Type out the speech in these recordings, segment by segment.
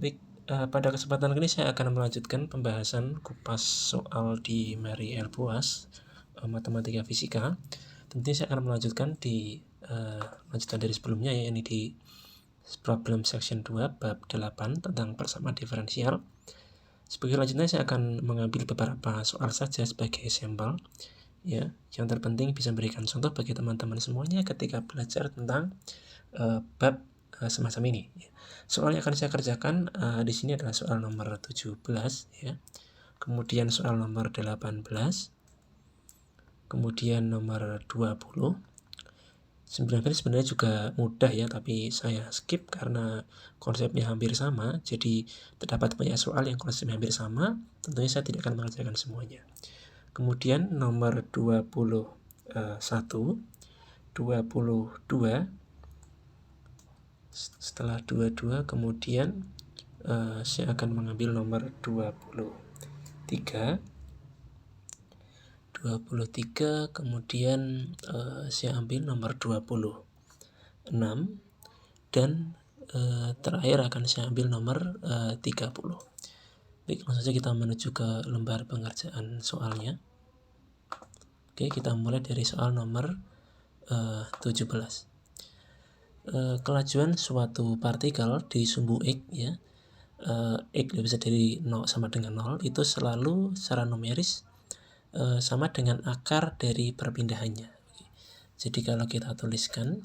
Baik, pada kesempatan kali ini saya akan melanjutkan pembahasan kupas soal di Mary L. Boas, matematika fisika. Tentunya saya akan melanjutkan di lanjutan dari sebelumnya, ya, ini di problem section 2 bab 8 tentang persamaan diferensial. Sebagai lanjutannya saya akan mengambil beberapa soal saja sebagai sampel, ya. Yang terpenting bisa memberikan contoh bagi teman-teman semuanya ketika belajar tentang bab semacam ini. Soal yang akan saya kerjakan di sini adalah soal nomor 17, ya. Kemudian soal nomor 18, kemudian nomor 20. 19 sebenarnya juga mudah, ya, tapi saya skip karena konsepnya hampir sama. Jadi terdapat banyak soal yang konsepnya hampir sama, tentunya saya tidak akan mengerjakan semuanya. Kemudian nomor 21, 22, setelah 22 kemudian saya akan mengambil nomor 23, kemudian saya ambil nomor 26, dan terakhir akan saya ambil nomor 30. Baik, langsung saja kita menuju ke lembar pengerjaan soalnya. Oke, kita mulai dari soal nomor 17. Kelajuan suatu partikel di sumbu X, ya, X bisa dari 0 sama dengan 0, itu selalu secara numeris sama dengan akar dari perpindahannya. Jadi kalau kita tuliskan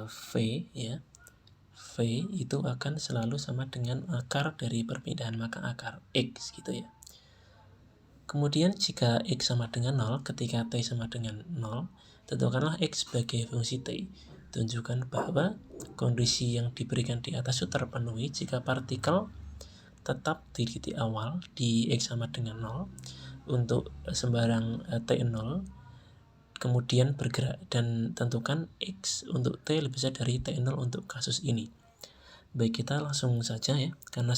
V, ya, V itu akan selalu sama dengan akar dari perpindahan, maka akar X gitu, ya. Kemudian jika X sama dengan 0, ketika T sama dengan 0, tentukanlah X sebagai fungsi T. Tunjukkan bahwa kondisi yang diberikan di atas itu terpenuhi jika partikel tetap di titik awal di X sama dengan 0 untuk sembarang T0, kemudian bergerak, dan tentukan X untuk T lebih besar dari T0 untuk kasus ini. Baik, kita langsung saja, ya, karena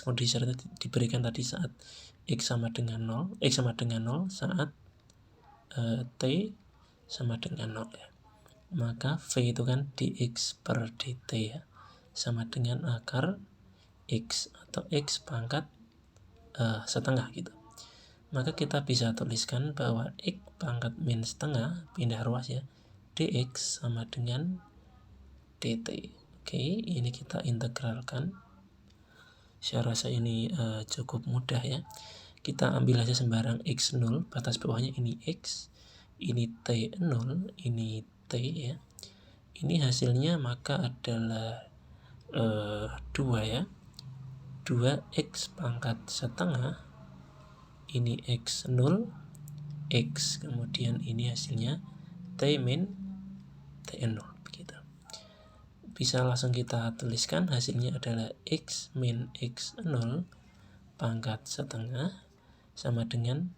kondisi syaratnya diberikan tadi saat X sama dengan 0, X sama dengan 0 saat T sama dengan 0, ya. Maka V itu kan dx per dt, ya, sama dengan akar X atau X pangkat setengah gitu. Maka kita bisa tuliskan bahwa X pangkat min setengah pindah ruas, ya, dx sama dengan dt. Oke, ini kita integralkan. Saya rasa ini cukup mudah, ya. Kita ambil aja sembarang x0, batas bawahnya ini x, ini t0, ini t, ya. Ini hasilnya maka adalah 2, ya. 2x pangkat setengah, ini x0, x, kemudian ini hasilnya t min t0, begitu. Bisa langsung kita tuliskan hasilnya adalah x min x0 pangkat setengah sama dengan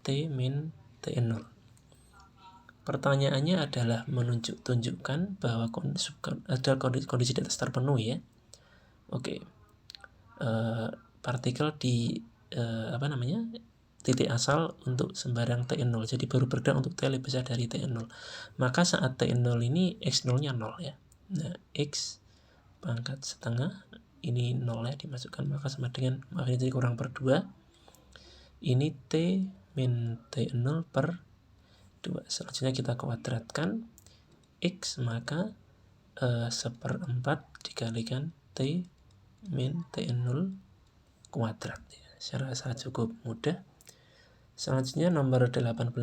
t min t0. Pertanyaannya adalah tunjukkan bahwa kondisi di atas terpenuhi, ya. Oke. Partikel di titik asal untuk sembarang T0, jadi baru bergerak untuk T lebih besar dari T0. Maka saat T0 ini X0-nya 0, ya. Nah, X pangkat setengah, ini 0, ya, dimasukkan, maka sama dengan, maaf ini kurang per 2, ini T min T0 per 2. Selanjutnya kita kuadratkan X, maka 1/4 dikalikan T min T0 kuadrat, ya. Saya rasa cukup mudah. Selanjutnya nomor 18,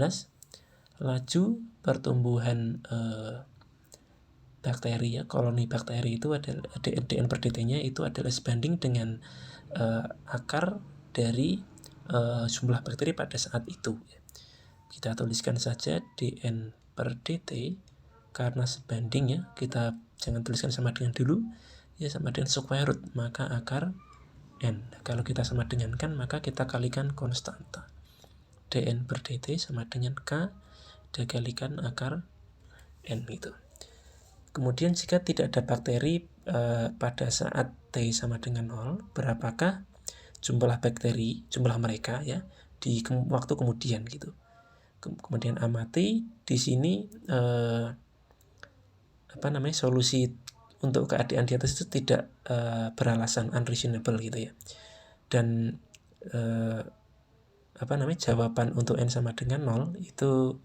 laju pertumbuhan bakteri, ya, koloni bakteri itu adalah dn per dt-nya itu adalah sebanding dengan akar dari jumlah bakteri pada saat itu, ya. Kita tuliskan saja dn per dt karena sebanding, ya. Kita jangan tuliskan sama dengan dulu, ya, sama dengan square root, maka akar n. Kalau kita sama dengan kan, maka kita kalikan konstanta. dn per dt sama dengan k dikalikan akar n itu. Kemudian jika tidak ada bakteri pada saat T sama dengan 0, berapakah jumlah mereka, ya, di waktu kemudian gitu. Kemudian amati di sini solusi untuk keadaan di atas itu tidak beralasan, unreasonable gitu ya. Dan jawaban untuk n sama dengan 0 itu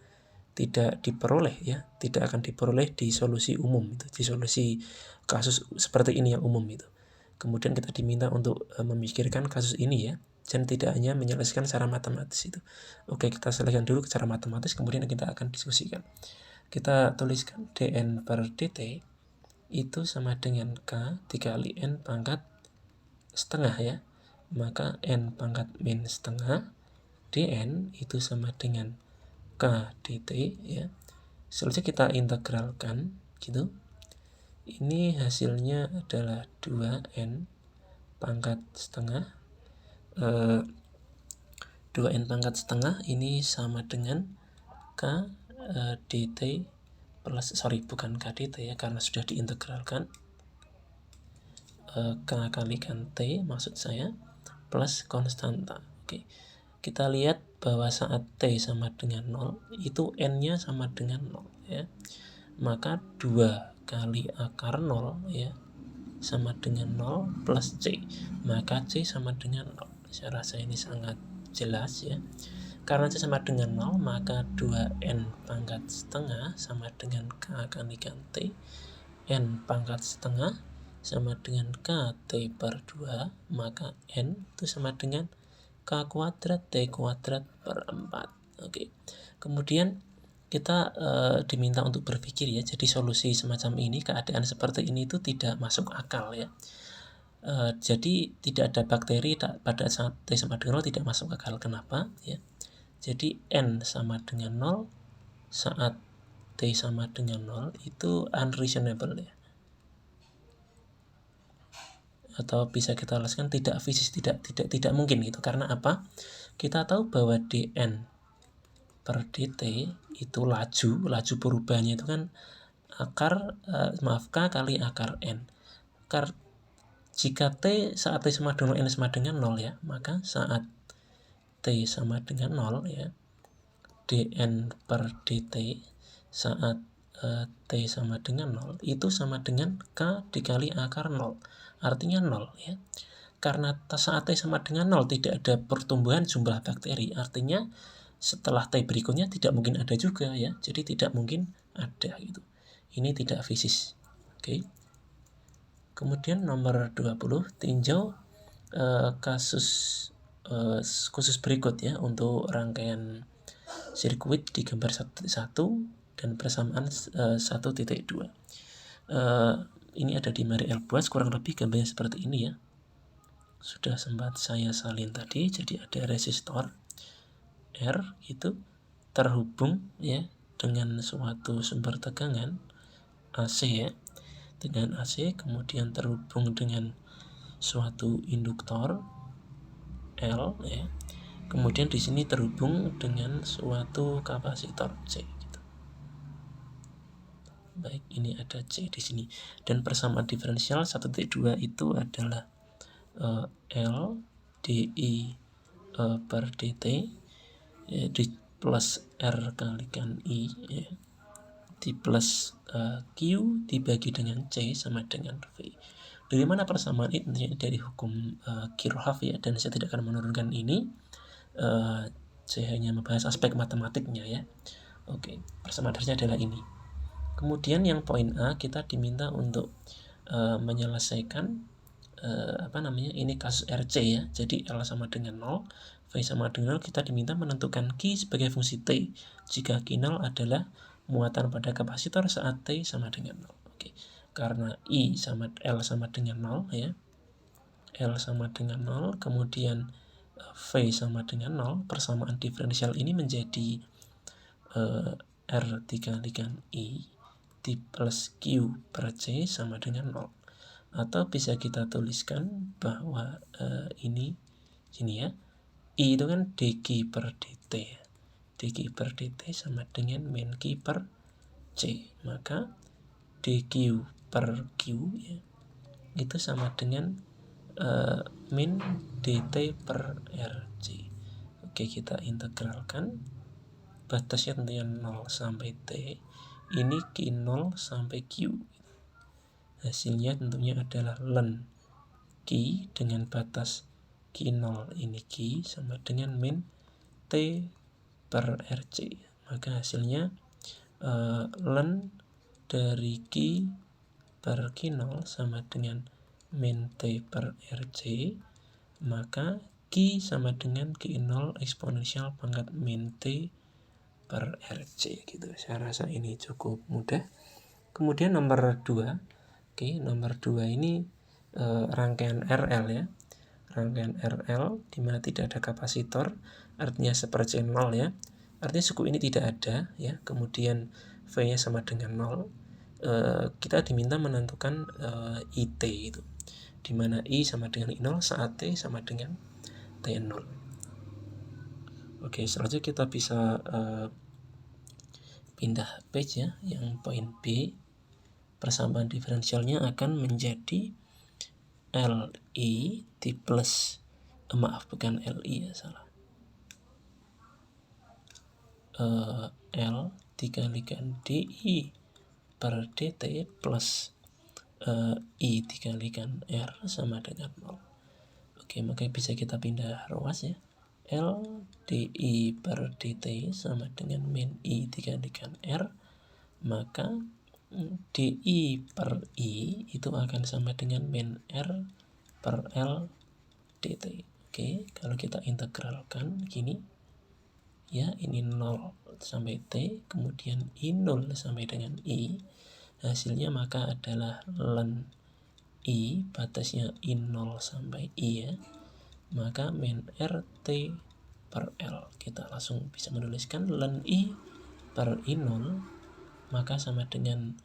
tidak diperoleh ya, tidak akan diperoleh di solusi umum itu, di solusi kasus seperti ini yang umum itu. Kemudian kita diminta untuk memikirkan kasus ini ya, dan tidak hanya menyelesaikan secara matematis itu. Oke, kita selesaikan dulu secara matematis, kemudian kita akan diskusikan. Kita tuliskan dn per dt itu sama dengan k dikali n pangkat setengah ya. Maka n pangkat min setengah dn itu sama dengan k dt ya. Selanjutnya kita integralkan gitu. Ini hasilnya adalah 2n pangkat setengah 2n pangkat setengah ini sama dengan k dt plus, bukan k dt ya, karena sudah diintegralkan, k kalikan t maksud saya, plus konstanta. Oke. Kita lihat bahwa saat t sama dengan 0 itu n-nya sama dengan 0 ya. Maka 2 kali akar 0 ya sama dengan 0 plus c. Maka c sama dengan 0. Saya rasa ini sangat jelas ya. Karena c sama dengan 0, maka 2n pangkat setengah sama dengan k kalikan t. N pangkat setengah sama dengan k t per 2, maka n itu sama dengan k kuadrat t kuadrat per 4. Oke. Kemudian kita diminta untuk berpikir ya, jadi solusi semacam ini, keadaan seperti ini itu tidak masuk akal ya. Jadi tidak ada bakteri pada saat t sama dengan 0 tidak masuk akal. Kenapa ya? Jadi n sama dengan 0 saat t sama dengan 0 itu unreasonable ya. Atau bisa kita jelaskan tidak fisis, tidak mungkin gitu. Karena apa? Kita tahu bahwa dn per dt itu laju perubahannya itu kan akar k kali akar n. Jika t saat t sama dengan n sama dengan 0 ya, maka saat t sama dengan 0 ya, dn per dt saat t sama dengan 0 itu sama dengan k dikali akar 0. Artinya 0 ya. Karena saat t sama dengan 0 tidak ada pertumbuhan jumlah bakteri, artinya setelah t berikutnya tidak mungkin ada juga ya. Jadi tidak mungkin ada gitu. Ini tidak fisis. Oke. Kemudian nomor 20, tinjau kasus khusus berikut ya untuk rangkaian sirkuit di gambar 1.1 dan persamaan 1.2. Ini ada di Mari Elbaz, kurang lebih gambarnya seperti ini ya. Sudah sempat saya salin tadi. Jadi ada resistor R itu terhubung ya dengan suatu sumber tegangan AC ya. Dengan AC kemudian terhubung dengan suatu induktor L ya. Kemudian di sini terhubung dengan suatu kapasitor C gitu. Baik, ini ada C di sini. Dan persamaan diferensial 1.2 itu adalah L dI per dt di plus R kalikan I ya, di plus Q dibagi dengan C sama dengan V. Dari mana persamaan ini? Dari hukum Kirchhoff ya, dan saya tidak akan menurunkan ini. Saya hanya membahas aspek matematiknya ya. Oke, persamaan dasarnya adalah ini. Kemudian yang poin A, kita diminta untuk menyelesaikan ini kasus RC ya. Jadi L sama dengan 0, V sama dengan 0, kita diminta menentukan Q sebagai fungsi T jika Q0 adalah muatan pada kapasitor saat T sama dengan 0. Oke. Karena I sama L sama dengan 0 ya. L sama dengan 0, kemudian V sama dengan 0, persamaan diferensial ini menjadi R dikalikan I di plus Q per C sama dengan 0. Atau bisa kita tuliskan bahwa ini ya, I itu kan dQ per dt ya. dQ per dt sama dengan min Q per C. Maka dQ per Q ya, itu sama dengan min dt per RC. Oke, kita integralkan. Batasnya tentunya 0 sampai T. Ini Q0 sampai Q. hasilnya tentunya adalah len Q dengan batas Q0 ini Q sama dengan min T per RC. Maka hasilnya len dari Q per Q0 sama dengan min T per RC. Maka Q sama dengan Q0 eksponensial pangkat min T per RC gitu. Saya rasa ini cukup mudah. Kemudian nomor 2. Nomor 2 ini rangkaian RL ya. Rangkaian RL di mana tidak ada kapasitor, artinya seperti 0 ya. Artinya suku ini tidak ada ya. Kemudian V-nya sama dengan 0. Kita diminta menentukan IT itu. Di mana I sama dengan I0 saat T sama dengan T0. Oke, selanjutnya kita bisa pindah page ya, yang poin B. Persamaan diferensialnya akan menjadi LI di plus, bukan LI ya, salah. L dikalikan DI per DT plus I dikalikan R sama dengan 0. Oke, maka bisa kita pindah ruas ya. L DI per DT sama dengan min I dikalikan R, maka DI per I itu akan sama dengan min R per L DT. Oke, kalau kita integralkan gini ya, ini 0 sampai T, kemudian I0 sampai dengan I, hasilnya maka adalah len I, batasnya I0 sampai I ya, maka min RT per L. Kita langsung bisa menuliskan len I per I0 maka sama dengan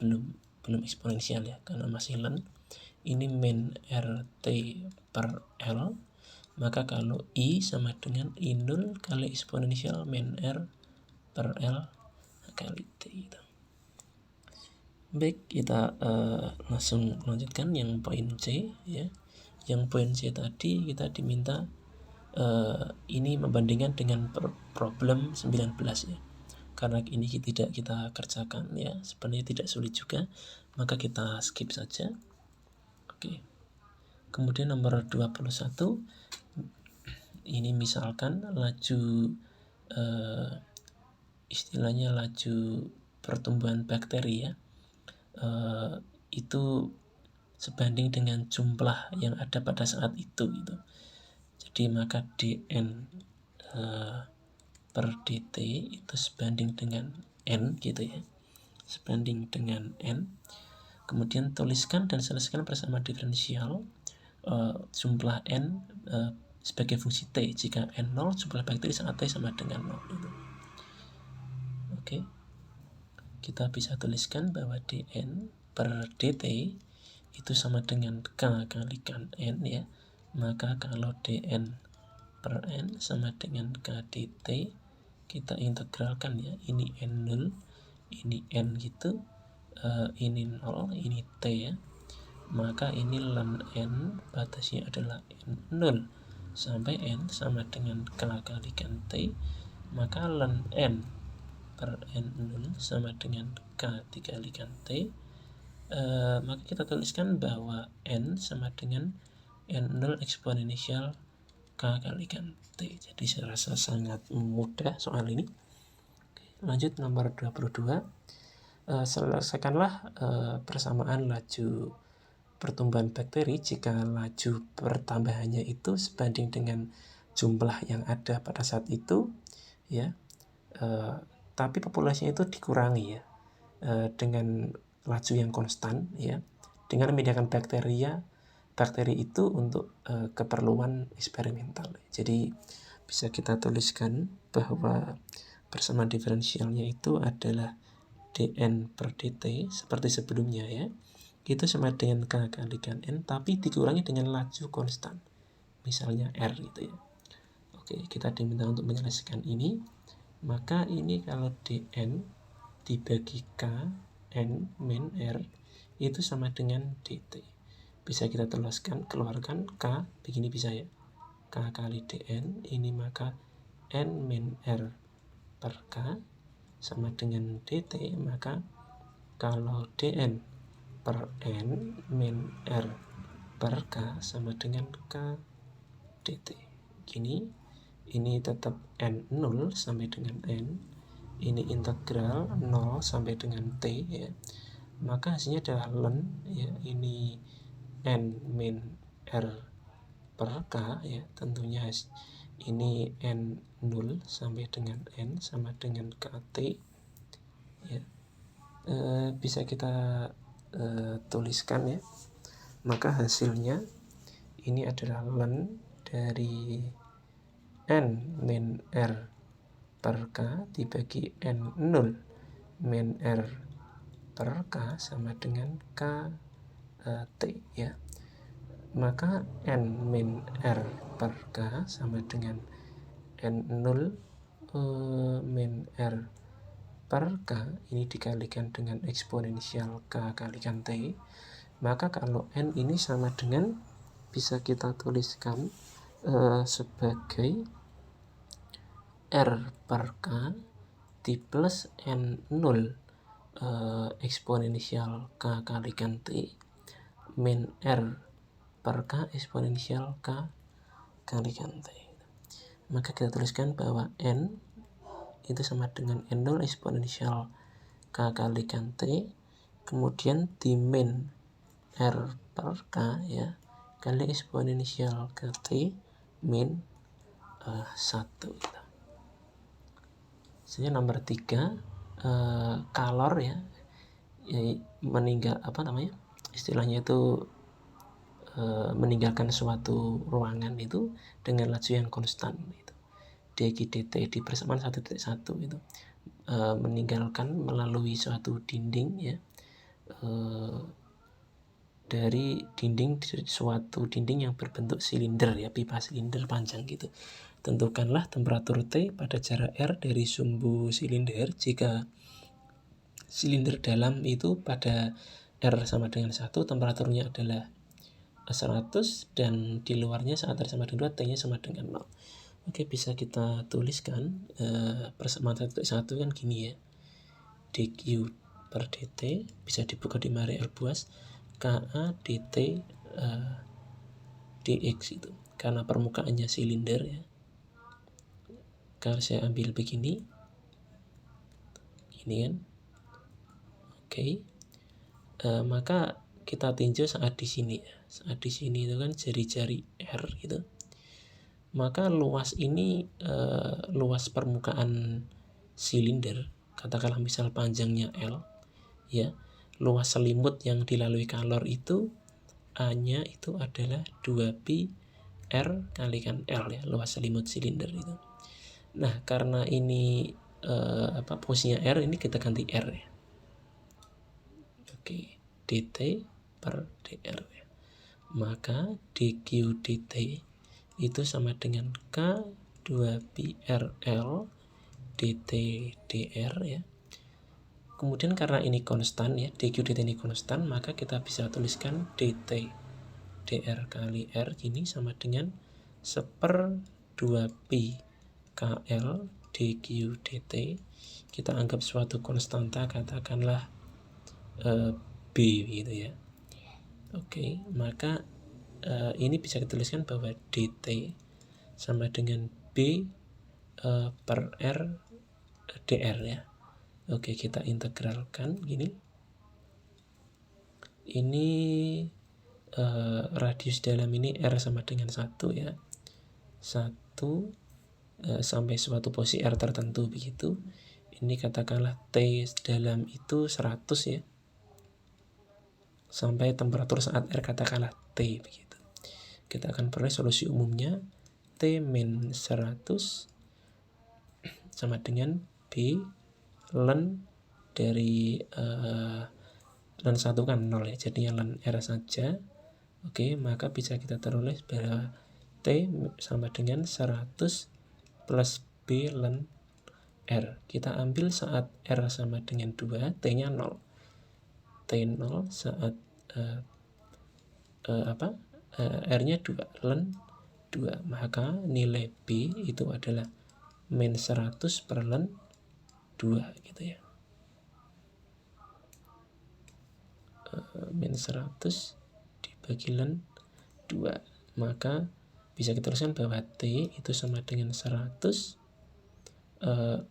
belum eksponensial ya, karena masih len. Ini min RT per L, maka kalau I sama dengan I0 kali eksponensial min R per L kali T gitu. Baik, kita langsung lanjutkan yang poin C ya. Yang poin C tadi kita diminta ini membandingkan dengan problem 19 ya. Karena ini tidak kita kerjakan ya, sebenarnya tidak sulit juga, maka kita skip saja. Oke. Kemudian nomor 21, ini misalkan laju istilahnya laju pertumbuhan bakteri ya, itu sebanding dengan jumlah yang ada pada saat itu gitu. Jadi maka dn per dt itu sebanding dengan n gitu ya, sebanding dengan n. Kemudian tuliskan dan selesaikan persamaan diferensial jumlah n sebagai fungsi t jika n 0, jumlah bakteri saat t sama dengan 0 gitu. Oke, kita bisa tuliskan bahwa dn per dt itu sama dengan k kalikan n ya. Maka kalau dn per n sama dengan k dt, kita integralkan ya, ini n0, ini n gitu, ini 0, ini t ya. Maka ini len n batasnya adalah n0 sampai n sama dengan k kalikan t, maka len n per n0 sama dengan k dikalikan t. Maka kita tuliskan bahwa n sama dengan n0 eksponensial k kalikan t. Jadi saya rasa sangat mudah soal ini. Lanjut nomor 22. Selesaikanlah persamaan laju pertumbuhan bakteri jika laju pertambahannya itu sebanding dengan jumlah yang ada pada saat itu ya, tapi populasinya itu dikurangi ya, dengan laju yang konstan ya, dengan memindahkan bakteri itu untuk keperluan eksperimental. Jadi bisa kita tuliskan bahwa persamaan diferensialnya itu adalah dn per dt seperti sebelumnya ya, itu sama dengan k kalikan n tapi dikurangi dengan laju konstan, misalnya r gitu ya. Oke, kita diminta untuk menyelesaikan ini. Maka ini kalau dn dibagi k n min r itu sama dengan dt. Bisa kita keluarkan k begini bisa ya, k kali dn ini maka n min r per k sama dengan dt. Maka kalau dn per N min R per K sama dengan K dt. Gini, ini tetap N0 sampai dengan N, ini integral 0 sampai dengan T ya. Maka hasilnya adalah ln ya, ini N min R per K ya, tentunya ini N0 sampai dengan N sama dengan KT ya. Bisa kita tuliskan ya. Maka hasilnya ini adalah ln dari N min R per K dibagi N0 min R per K sama dengan K T ya. Maka N min R per K sama dengan N0 min R per K ini dikalikan dengan eksponensial K kalikan T. Maka kalau N ini sama dengan, bisa kita tuliskan sebagai R per K di plus N0 eksponensial K kalikan T min R per K eksponensial K kalikan T. Maka kita tuliskan bahwa N itu sama dengan N0 eksponensial K kalikan T, kemudian di min R per K ya, kali eksponensial KT min 1 gitu. Selanjutnya nomor 3, kalor ya, meninggal istilahnya itu meninggalkan suatu ruangan itu dengan laju yang konstan itu. dq dt di persamaan 1.1 itu meninggalkan melalui suatu dinding ya, dari suatu dinding yang berbentuk silinder ya, pipa silinder panjang gitu. Tentukanlah temperatur T pada jarak R dari sumbu silinder jika silinder dalam itu pada R sama dengan 1, temperaturnya adalah 100 dan di luarnya saat R sama dengan 2, T-nya sama dengan 0. Oke, bisa kita tuliskan persamaan 1.1 kan gini ya. dq per dt bisa dibuka di mari L buas Ka dt dx itu. Karena permukaannya silinder ya. Kalau saya ambil begini. Gini kan. Oke. Maka kita tinjau saat di sini ya. Saat di sini itu kan jari-jari R gitu. Maka luas ini luas permukaan silinder, katakanlah misal panjangnya L ya, luas selimut yang dilalui kalor itu A-nya itu adalah 2pi R kalikan L ya, luas selimut silinder itu. Nah, karena ini posisinya R, ini kita ganti R ya. Oke, dt per dr ya. Maka dq dt itu sama dengan K 2pi RL dt dr ya. Kemudian karena ini konstan ya, dq dt ini konstan, maka kita bisa tuliskan dt dr kali R ini sama dengan 1/2pi KL dq dt. Kita anggap suatu konstanta, katakanlah B gitu ya. Oke, maka ini bisa dituliskan bahwa dt sama dengan B per R dr ya. Oke, kita integralkan gini. Ini radius dalam ini R sama dengan 1 ya. 1 sampai suatu posisi R tertentu begitu. Ini katakanlah T dalam itu 100 ya. Sampai temperatur saat R katakanlah T begitu. Kita akan peroleh solusi umumnya T min 100 sama dengan B ln dari ln 1 kan 0 ya, jadinya ln R saja. Oke, maka bisa kita peroleh bahwa T sama dengan 100 plus B ln R. Kita ambil saat R sama dengan 2, T-nya 0. T0 saat R-nya 2, ln 2. Maka nilai B itu adalah min 100 per ln 2 gitu ya. min 100 dibagi ln 2, maka bisa kita tuliskan bahwa T itu sama dengan 100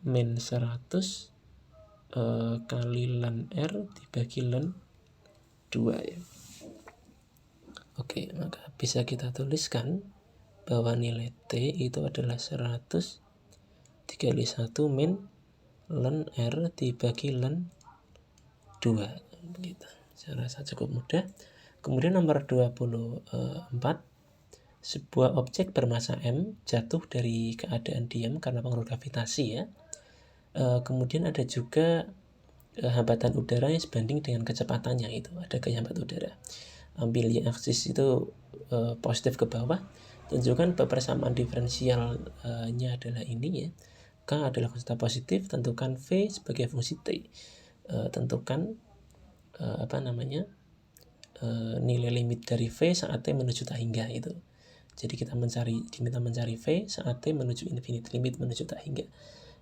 min 100 kali ln R dibagi ln 2 ya. Oke, maka bisa kita tuliskan bahwa nilai T itu adalah 100 dikali 1 min ln R dibagi ln 2. Begitu. Saya rasa cukup mudah. Kemudian nomor 24, sebuah objek bermasa M jatuh dari keadaan diam karena pengaruh gravitasi ya. Kemudian ada juga hambatan udara yang sebanding dengan kecepatannya, itu ada gaya hambat udara. Ambil y-aksis itu positif ke bawah, tunjukkan persamaan diferensialnya adalah ini ya. K adalah konstan positif, tentukan V sebagai fungsi T. Tentukan nilai limit dari V saat T menuju tak hingga itu. Jadi kita diminta mencari V saat T menuju infinite, limit menuju tak hingga.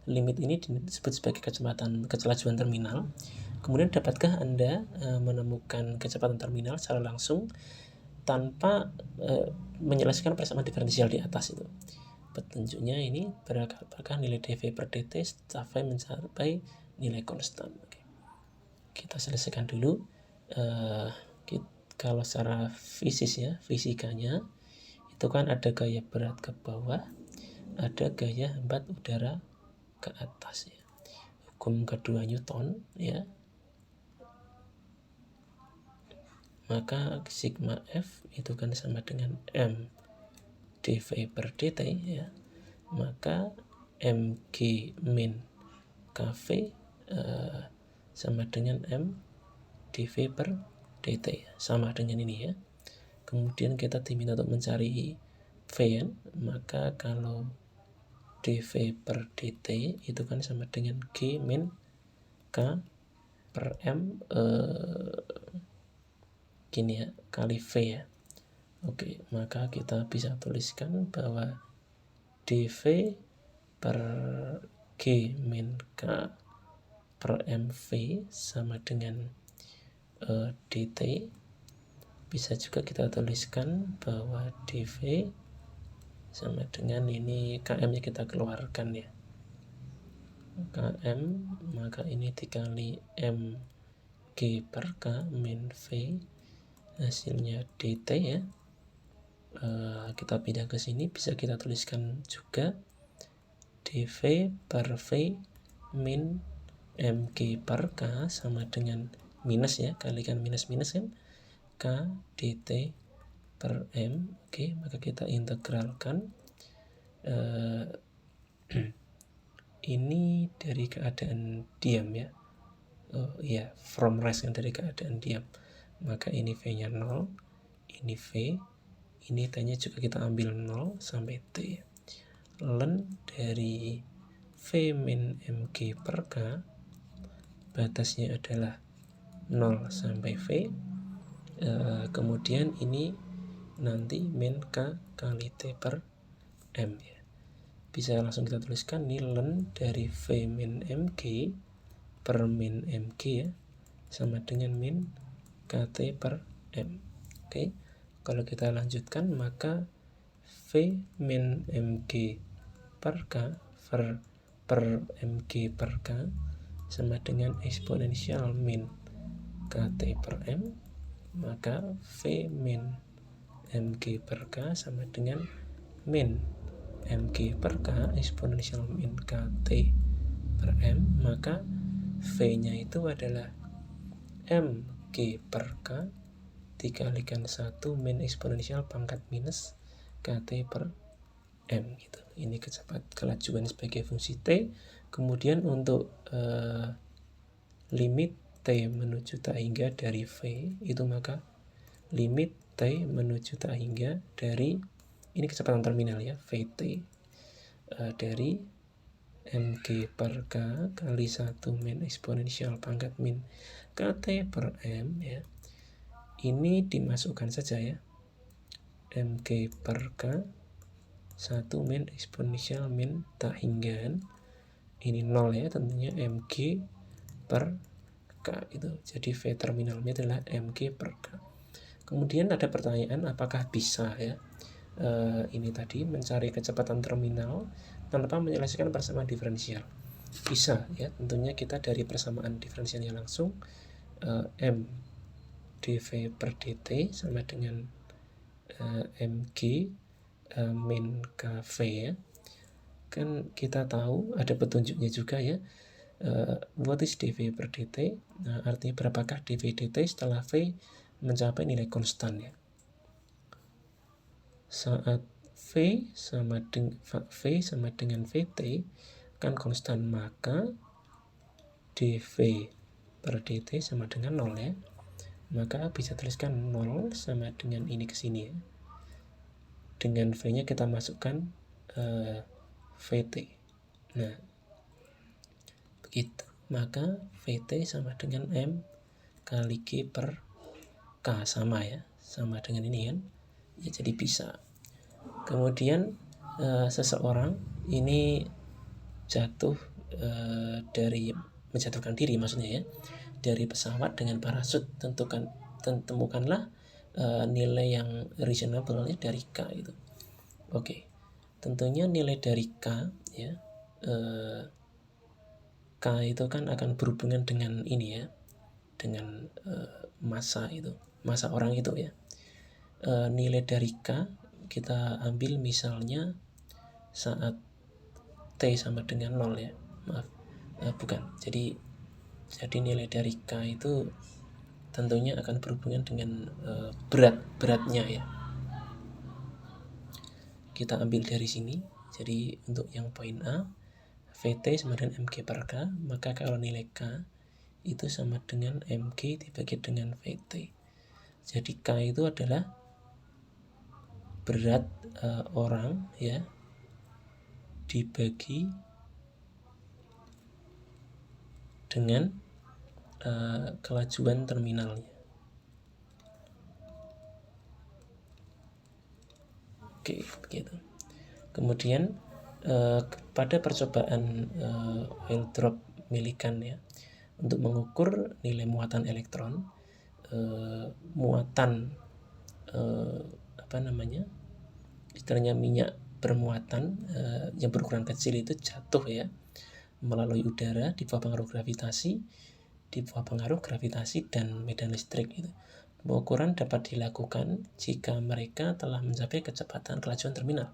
Limit ini disebut sebagai kecelajuan terminal. Kemudian dapatkah Anda menemukan kecepatan terminal secara langsung tanpa menyelesaikan persamaan diferensial di atas itu? Petunjuknya ini apakah nilai dV per dt sampai mencapai nilai konstan. Oke. Kita selesaikan dulu. Kalau secara fisikanya itu kan ada gaya berat ke bawah, ada gaya hambat udara ke atas ya. Hukum kedua Newton ya. Maka sigma F itu kan sama dengan M dV per dt ya. Maka mg min kv sama dengan M dV per dt, sama dengan ini ya. Kemudian kita diminta untuk mencari V ya, maka kalau dV per dt itu kan sama dengan G min K per M gini ya, kali V ya. Oke, maka kita bisa tuliskan bahwa dV per G min K per MV sama dengan dt. Bisa juga kita tuliskan bahwa dV sama dengan ini km nya kita keluarkan ya, km, maka ini dikali mg per k min v, hasilnya dt ya. Kita pindah ke sini, bisa kita tuliskan juga dv per v min mg per k sama dengan minus ya, kalikan minus kan, k dt per m. Oke, maka kita integralkan ini dari keadaan diam ya. From rest yang dari keadaan diam. Maka ini V-nya 0, ini V, ini T-nya juga kita ambil 0 sampai T. Ln dari V min mg per k, batasnya adalah 0 sampai V. Kemudian ini nanti min K kali T per M ya. Bisa langsung kita tuliskan ini ln dari V min mg per min mg ya, sama dengan min KT per M. Oke. Kalau kita lanjutkan, maka V min mg per K per mg per K sama dengan eksponensial min KT per M, maka V min mg per K sama dengan min mg per K eksponensial min KT per M, maka V-nya itu adalah mg per K dikalikan 1 min eksponensial pangkat minus KT per M gitu. Ini kelajuan sebagai fungsi T. Kemudian untuk limit T menuju tak hingga dari V itu, maka limit T menuju tak hingga dari ini kecepatan terminal ya, Vt dari mg per K kali 1 min eksponensial pangkat min KT per M ya. Ini dimasukkan saja ya, mg per K 1 min eksponensial min tak hingga, ini 0 ya tentunya, mg per K itu. Jadi V terminalnya adalah mg per K. Kemudian ada pertanyaan apakah bisa ya ini tadi mencari kecepatan terminal tanpa menyelesaikan persamaan diferensial. Bisa ya, tentunya kita dari persamaan diferensialnya langsung m dv per dt sama dengan mg min kv ya. Kan kita tahu ada petunjuknya juga ya. What is dv per dt? Nah, artinya berapakah dv dt setelah v mencapai nilai konstan ya. Saat v sama dengan vt kan konstan, maka dv per dt sama dengan 0 ya. Maka bisa tuliskan 0 sama dengan ini ke sini ya. Dengan v-nya kita masukkan vt. Nah, begitu. Maka vt sama dengan m kali g per k, sama ya. Sama dengan ini kan. Ya, jadi bisa. Kemudian seseorang ini jatuh dari menjatuhkan diri maksudnya ya, dari pesawat dengan parasut. Temukanlah nilai yang reasonable ya dari K itu. Oke. Tentunya nilai dari K ya, K itu kan akan berhubungan dengan ini ya, dengan massa itu, massa orang itu ya. Nilai dari K kita ambil misalnya saat T sama dengan 0 ya. Maaf, bukan. Jadi nilai dari K itu tentunya akan berhubungan dengan beratnya ya. Kita ambil dari sini. Jadi untuk yang poin A, Vt sama dengan mg per K, maka kalau nilai K itu sama dengan mg dibagi dengan Vt. Jadi K itu adalah berat orang ya dibagi dengan kelajuan terminalnya. Oke, begitu. Kemudian pada percobaan oil drop milikan ya, untuk mengukur nilai muatan elektron, muatan istilahnya minyak bermuatan yang berukuran kecil itu jatuh ya melalui udara di bawah pengaruh gravitasi dan medan listrik gitu. Pengukuran dapat dilakukan jika mereka telah mencapai kecepatan kelajuan terminal.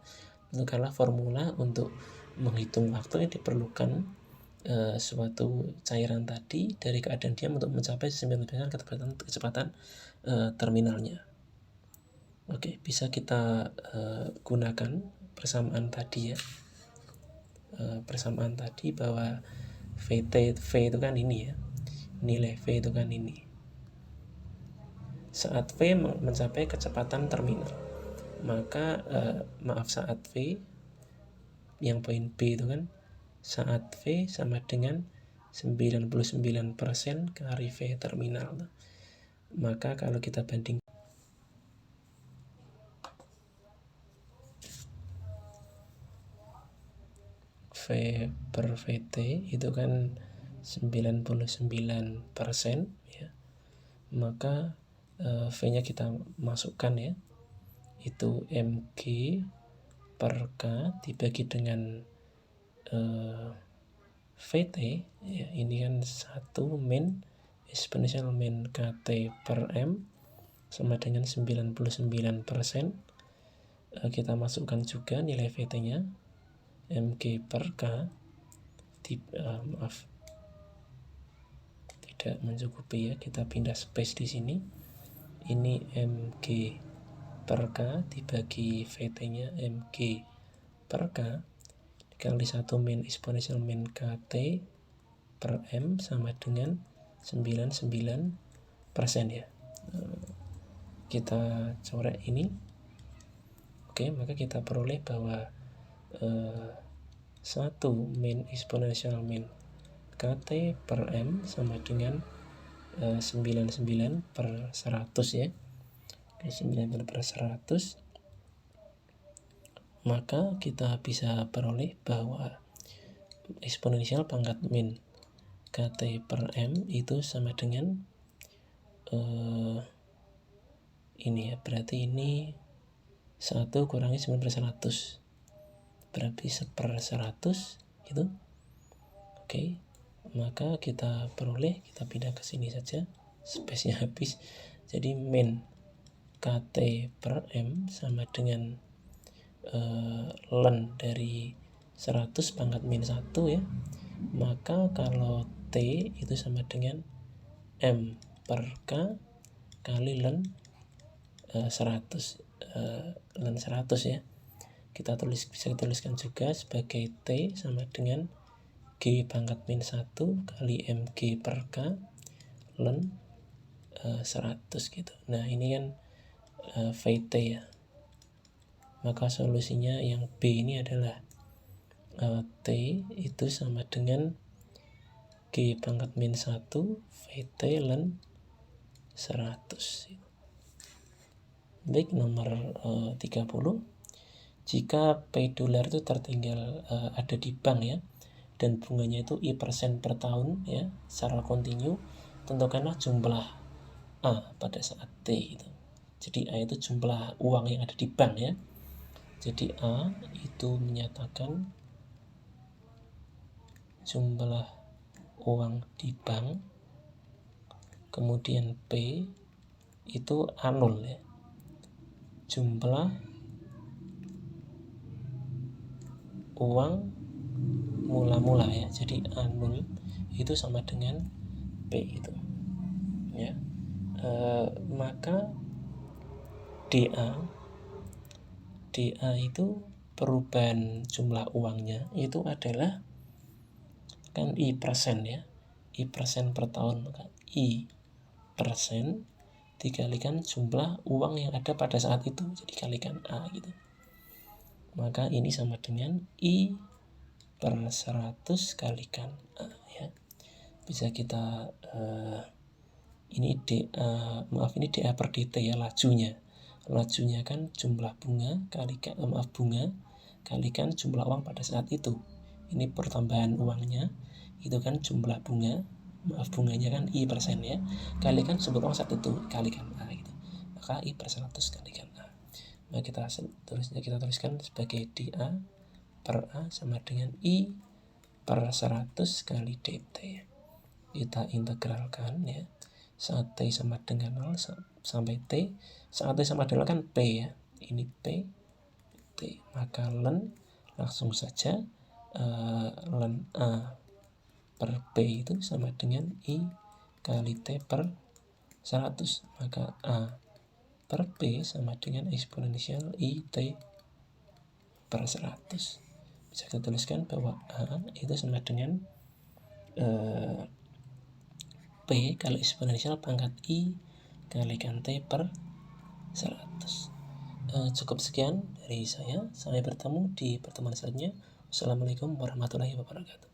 Tentukanlah formula untuk menghitung waktu yang diperlukan suatu cairan tadi dari keadaan diam untuk mencapai 90% kecepatan terminalnya. Oke, bisa kita gunakan persamaan tadi ya. Persamaan tadi bahwa V itu kan ini ya. Nilai V itu kan ini. Saat V mencapai kecepatan terminal, maka saat V yang poin B itu kan, saat V sama dengan 99% kali V terminal. Maka kalau kita banding V per Vt itu kan 99% ya. Maka V-nya kita masukkan ya, itu mg per K dibagi dengan Vt ya, ini kan 1 min eksponensial min Kt per M sama dengan 99%. Kita masukkan juga nilai Vt-nya mg per K tidak mencukupi ya, kita pindah space di sini. Ini mg per K dibagi Vt-nya mg per K dikali 1 min eksponensial min Kt per M sama dengan 99% ya. Kita coret ini. Oke, maka kita peroleh bahwa 1 min eksponensial min Kt per M sama dengan 99 per 100 ya. 99 per 100. Maka kita bisa peroleh bahwa eksponensial pangkat min KT per M itu sama dengan ini ya, berarti ini 1 kurangi 9/100, berarti 1/100 gitu. Oke, maka kita peroleh, kita pindah ke sini saja, space-nya habis. Jadi min KT per M sama dengan ln dari 100 pangkat min 1 ya. Maka kalau T itu sama dengan M per K kali ln 100, ln 100 ya. Bisa dituliskan juga sebagai T sama dengan G pangkat min 1 kali MG per K ln 100 gitu. Nah ini kan VT ya. Maka solusinya yang B ini adalah T itu sama dengan G pangkat min 1 VT ln 100. Baik, nomor 30. Jika P dolar itu tertinggal ada di bank ya, dan bunganya itu I% per tahun ya, secara kontinu, tentukanlah jumlah A pada saat T itu. Jadi A itu jumlah uang yang ada di bank ya. Jadi A itu menyatakan jumlah uang di bank, kemudian P itu A0 ya, jumlah uang mula-mula ya. Jadi A0 itu sama dengan P itu ya. Maka DA itu perubahan jumlah uangnya itu adalah kan I persen ya, I persen per tahun, maka I persen dikalikan jumlah uang yang ada pada saat itu, jadi kalikan A gitu. Maka ini sama dengan I per 100 kalikan A ya. Bisa kita ini DA per DT ya, lajunya kan jumlah bunga kalikan kalikan jumlah uang pada saat itu. Ini pertambahan uangnya itu kan jumlah bunganya kan I persen ya, kalikan jumlah uang saat itu kalikan A gitu. Maka I per 100 kalikan A. Nah kita tuliskan sebagai DA per A sama dengan I per 100 kali DT ya. Kita integralkan ya, saat T sama dengan 0 sampai T. Saat T sama dengan kan P ya, ini P T, maka ln langsung saja ln A per P itu sama dengan I kali T per 100, maka A per P sama dengan eksponensial I T per 100. Bisa kita tuliskan bahwa A itu sama dengan P kali eksponensial pangkat I kalikan T per 100. Cukup sekian dari saya. Sampai bertemu di pertemuan selanjutnya. Wassalamualaikum warahmatullahi wabarakatuh.